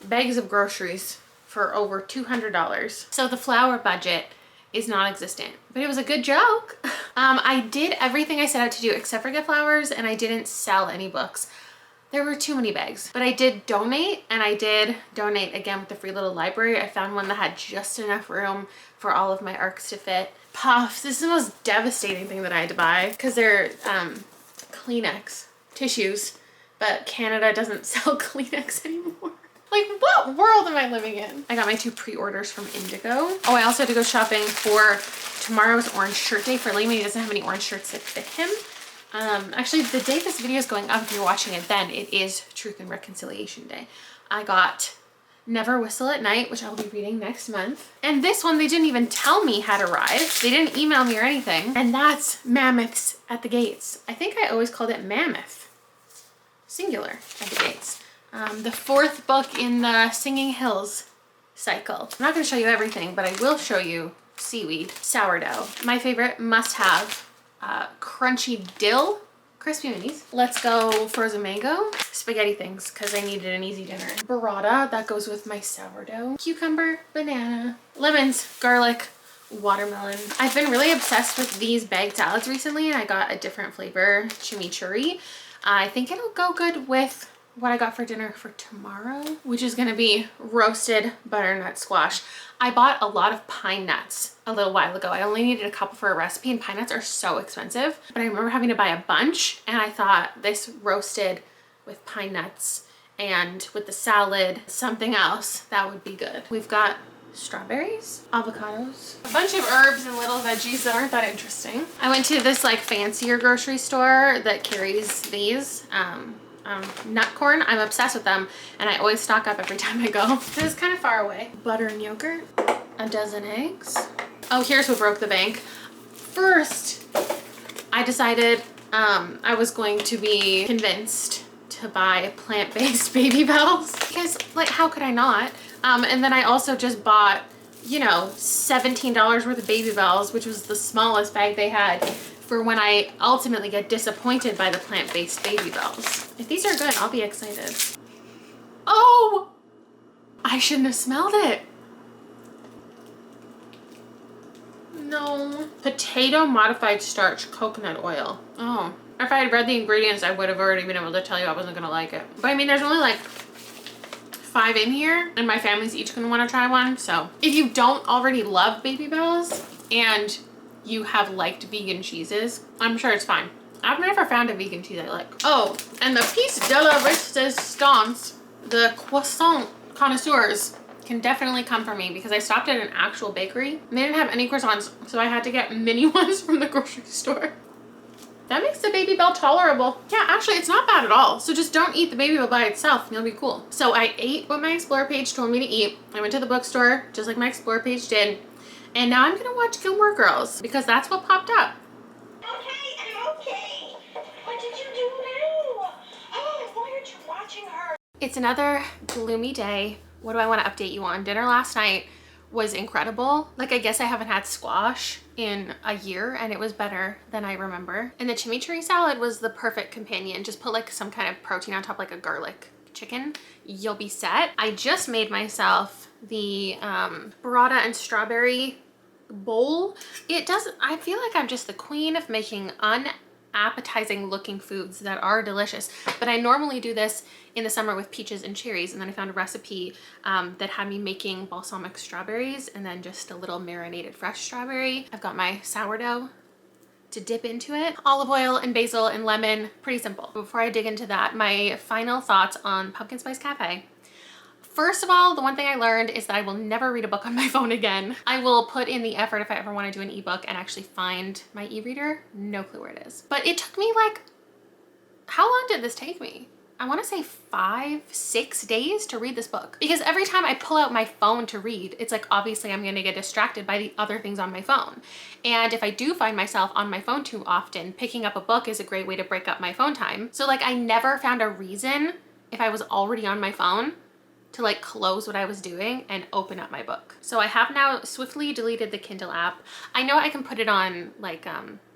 bags of groceries for over $200. So the flower budget is non-existent, but it was a good joke. I did everything I set out to do except for get flowers, and I didn't sell any books. There were too many bags, but I did donate, and I did donate again with the free little library. I found one that had just enough room for all of my arcs to fit. Puffs, this is the most devastating thing that I had to buy because they're Kleenex tissues, but Canada doesn't sell Kleenex anymore. Like, what world am I living in? I got my 2 pre-orders from Indigo. Oh, I also had to go shopping for tomorrow's orange shirt day for Liam. He doesn't have any orange shirts that fit him. Actually, the day this video is going up, if you're watching it then, it is Truth and Reconciliation Day. I got Never Whistle at Night, which I'll be reading next month. And this one, they didn't even tell me had arrived. They didn't email me or anything. And that's Mammoths at the Gates. I think I always called it Mammoth, singular, at the Gates. The 4th book in the Singing Hills cycle. I'm not going to show you everything, but I will show you Seaweed, Sourdough. My favorite must-have, crunchy dill crispy minis. Let's go frozen mango, spaghetti things because I needed an easy dinner. Burrata, that goes with my sourdough. Cucumber, banana, lemons, garlic, watermelon. I've been really obsessed with these bagged salads recently, and I got a different flavor, chimichurri. I think it'll go good with what I got for dinner for tomorrow, which is gonna be roasted butternut squash. I bought a lot of pine nuts a little while ago. I only needed a couple for a recipe, and pine nuts are so expensive, but I remember having to buy a bunch, and I thought this roasted with pine nuts and with the salad, something else, that would be good. We've got strawberries, avocados, a bunch of herbs and little veggies that aren't that interesting. I went to this like fancier grocery store that carries these nut corn. I'm obsessed with them, and I always stock up every time I go. This is kind of far away. Butter and yogurt, a dozen eggs. Oh, here's what broke the bank. First, I decided I was going to be convinced to buy plant-based Baby Bells because, like, how could I not? And then I also just bought, you know, $17 worth of Baby Bells, which was the smallest bag they had, for when I ultimately get disappointed by the plant-based Baby Bells. If these are good, I'll be excited. Oh! I shouldn't have smelled it. No. Potato modified starch, coconut oil. Oh. If I had read the ingredients, I would have already been able to tell you I wasn't gonna like it. But I mean, there's only like 5 in here, and my family's each gonna wanna try one, so. If you don't already love Baby Bells, and you have liked vegan cheeses, I'm sure it's fine. I've never found a vegan cheese I like. Oh, and the piece de la resistance, the croissant connoisseurs can definitely come for me because I stopped at an actual bakery and they didn't have any croissants, so I had to get mini ones from the grocery store. That makes the Baby Bell tolerable. Yeah, actually, it's not bad at all. So just don't eat the Baby Bell by itself and you'll be cool. So I ate what my Explore page told me to eat. I went to the bookstore, just like my Explore page did. And now I'm gonna watch Gilmore Girls because that's what popped up. Okay, I'm okay. What did you do now? It's another gloomy day. What do I want to update you on? Dinner last night was incredible. Like, I guess I haven't had squash in a year and it was better than I remember. And the chimichurri salad was the perfect companion. Just put like some kind of protein on top, like a garlic chicken. You'll be set. I just made myself the burrata and strawberry bowl. I feel like I'm just the queen of making unappetizing looking foods that are delicious, but I normally do this in the summer with peaches and cherries, and then I found a recipe that had me making balsamic strawberries and then just a little marinated fresh strawberry. I've got my sourdough to dip into it, olive oil and basil and lemon. Pretty simple. Before I dig into that, my final thoughts on Pumpkin Spice Cafe. First of all, the one thing I learned is that I will never read a book on my phone again. I will put in the effort if I ever want to do an ebook and actually find my e-reader. No clue where it is. But it took me like, how long did this take me? I want to say 5-6 days to read this book. Because every time I pull out my phone to read, it's like, obviously I'm going to get distracted by the other things on my phone. And if I do find myself on my phone too often, picking up a book is a great way to break up my phone time. So like, I never found a reason, if I was already on my phone, to like close what I was doing and open up my book. So I have now swiftly deleted the Kindle app. I know I can put it on like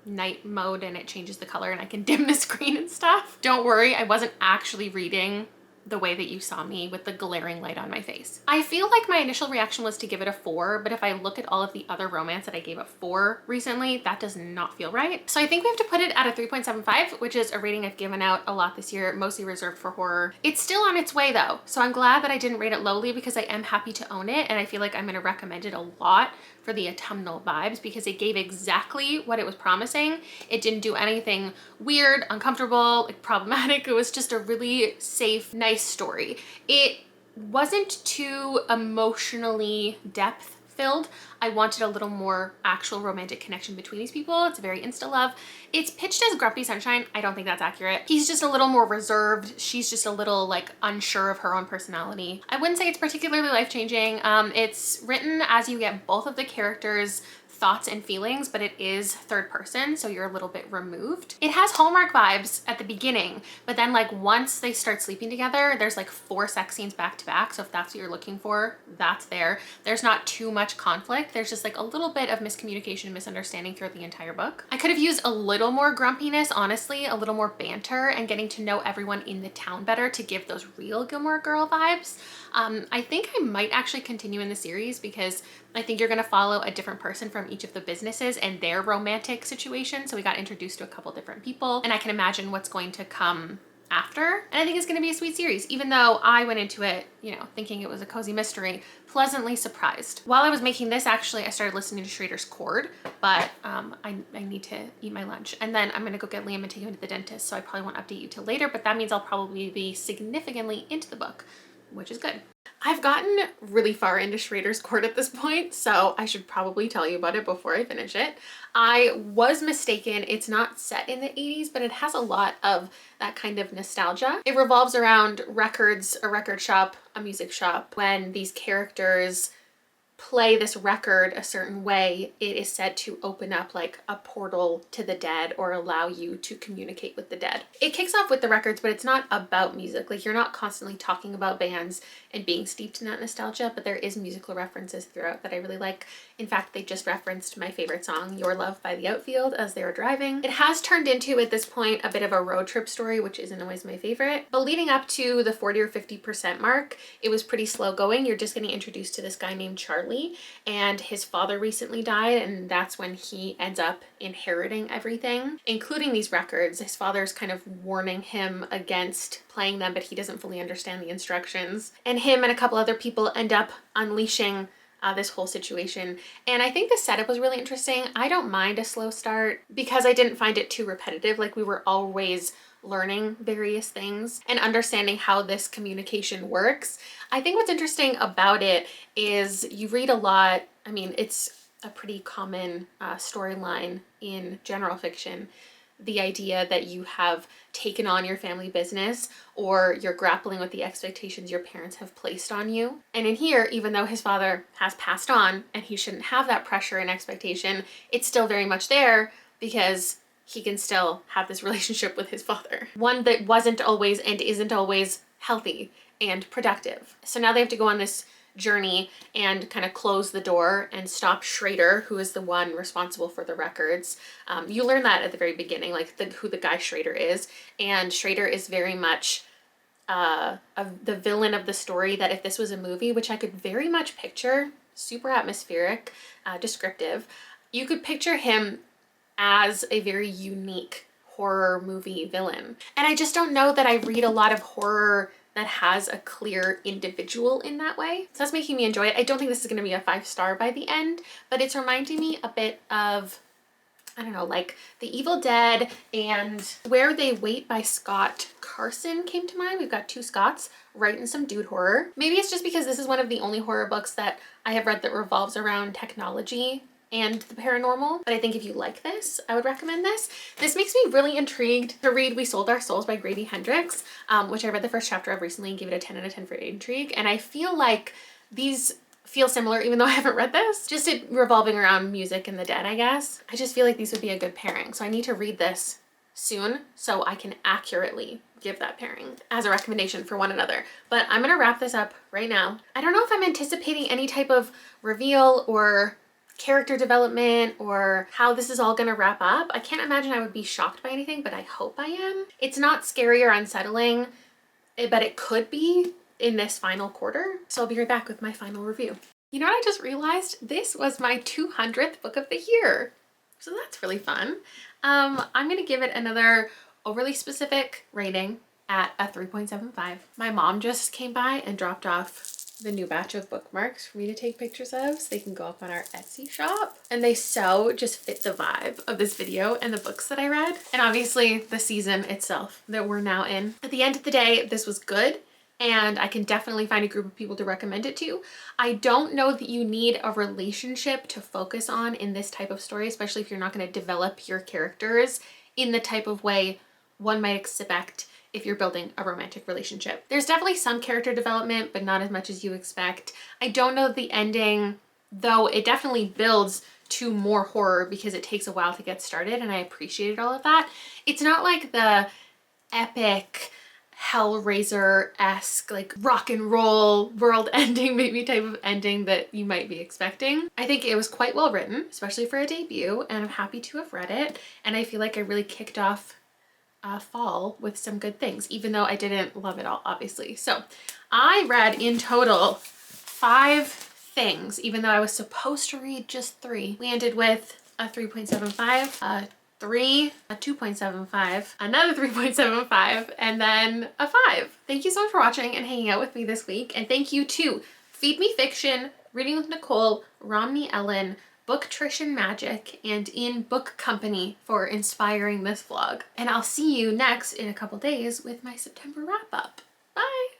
night mode and it changes the color and I can dim the screen and stuff. Don't worry, I wasn't actually reading the way that you saw me with the glaring light on my face. I feel like my initial reaction was to give it a 4, but if I look at all of the other romance that I gave a 4 recently, that does not feel right. So I think we have to put it at a 3.75, which is a rating I've given out a lot this year, mostly reserved for horror. It's still on its way though, so I'm glad that I didn't rate it lowly because I am happy to own it, and I feel like I'm gonna recommend it a lot for the autumnal vibes because it gave exactly what it was promising. It didn't do anything weird, uncomfortable, like problematic. It was just a really safe, nice story. It wasn't too emotionally depth filled. I wanted a little more actual romantic connection between these people. It's very insta love. It's pitched as Grumpy Sunshine. I don't think that's accurate. He's just a little more reserved. She's just a little like unsure of her own personality. I wouldn't say it's particularly life-changing. It's written as you get both of the characters' thoughts and feelings, but it is third person, so you're a little bit removed. It has Hallmark vibes at the beginning, but then like once they start sleeping together, there's like 4 sex scenes back to back. So if that's what you're looking for, that's there. There's not too much conflict. There's just like a little bit of miscommunication and misunderstanding throughout the entire book. I could have used a little more grumpiness, honestly, a little more banter and getting to know everyone in the town better to give those real Gilmore Girl vibes. I think I might actually continue in the series because I think you're gonna follow a different person from each of the businesses and their romantic situation. So we got introduced to a couple different people and I can imagine what's going to come after. And I think it's gonna be a sweet series, even though I went into it, you know, thinking it was a cozy mystery, pleasantly surprised. While I was making this, actually, I started listening to Schrader's Chord, but I need to eat my lunch. And then I'm gonna go get Liam and take him to the dentist. So I probably won't update you till later, but that means I'll probably be significantly into the book, which is good. I've gotten really far into Schrader's Court at this point, so I should probably tell you about it before I finish it. I was mistaken. It's not set in the 80s, but it has a lot of that kind of nostalgia. It revolves around records, a record shop, a music shop. When these characters play this record a certain way, it is said to open up like a portal to the dead or allow you to communicate with the dead. It kicks off with the records, but it's not about music. Like, you're not constantly talking about bands and being steeped in that nostalgia, but there is musical references throughout that I really like. In fact, they just referenced my favorite song, Your Love by The Outfield, as they were driving. It has turned into, at this point, a bit of a road trip story, which isn't always my favorite. But leading up to the 40 or 50% mark, it was pretty slow going. You're just getting introduced to this guy named Charlie, and his father recently died, and that's when he ends up inheriting everything, including these records. His father's kind of warning him against playing them, but he doesn't fully understand the instructions. And him and a couple other people end up unleashing this whole situation. And I think the setup was really interesting. I don't mind a slow start because I didn't find it too repetitive. Like, we were always learning various things and understanding how this communication works. I think what's interesting about it is you read a lot. I mean, it's a pretty common storyline in general fiction. The idea that you have taken on your family business or you're grappling with the expectations your parents have placed on you. And in here, even though his father has passed on and he shouldn't have that pressure and expectation, it's still very much there because he can still have this relationship with his father. One that wasn't always and isn't always healthy and productive. So now they have to go on this journey and kind of close the door and stop Schrader, who is the one responsible for the records. You learn that at the very beginning, like who the guy Schrader is. And Schrader is very much the villain of the story, that if this was a movie, which I could very much picture, super atmospheric, descriptive, you could picture him as a very unique horror movie villain. And I just don't know that I read a lot of horror that has a clear individual in that way. So that's making me enjoy it. I don't think this is going to be a 5-star by the end, but it's reminding me a bit of, I don't know, like The Evil Dead and Where They Wait by Scott Carson came to mind. We've got 2 Scotts writing some dude horror. Maybe it's just because this is one of the only horror books that I have read that revolves around technology and the paranormal. But I think if you like this, I would recommend this. This makes me really intrigued to read We Sold Our Souls by Grady Hendrix, which I read the first chapter of recently and gave it a 10 out of 10 for intrigue. And I feel like these feel similar, even though I haven't read this, just it revolving around music and the dead, I guess. I just feel like these would be a good pairing. So I need to read this soon so I can accurately give that pairing as a recommendation for one another. But I'm gonna wrap this up right now. I don't know if I'm anticipating any type of reveal or character development or how this is all gonna wrap up. I can't imagine I would be shocked by anything, but I hope I am. It's not scary or unsettling, but it could be in this final quarter. So I'll be right back with my final review. You know what I just realized? This was my 200th book of the year. So that's really fun. I'm gonna give it another overly specific rating at a 3.75. My mom just came by and dropped off the new batch of bookmarks for me to take pictures of so they can go up on our Etsy shop. And they so just fit the vibe of this video and the books that I read. And obviously the season itself that we're now in. At the end of the day, this was good. And I can definitely find a group of people to recommend it to. I don't know that you need a relationship to focus on in this type of story, especially if you're not going to develop your characters in the type of way one might expect if you're building a romantic relationship. There's definitely some character development, but not as much as you expect. I don't know the ending, though it definitely builds to more horror because it takes a while to get started, and I appreciated all of that. It's not like the epic Hellraiser-esque, like rock and roll world ending maybe type of ending that you might be expecting. I think it was quite well written, especially for a debut, and I'm happy to have read it. And I feel like I really kicked off fall with some good things, even though I didn't love it all, obviously. So I read in total 5 things, even though I was supposed to read just 3. We ended with a 3.75, a 3, a 2.75, another 3.75, and then a 5. Thank you so much for watching and hanging out with me this week. And thank you to Feed Me Fiction, Reading with Nicole, Romney Ellen, Booktrition Magic, and In Book Company for inspiring this vlog. And I'll see you next in a couple days with my September wrap up. Bye!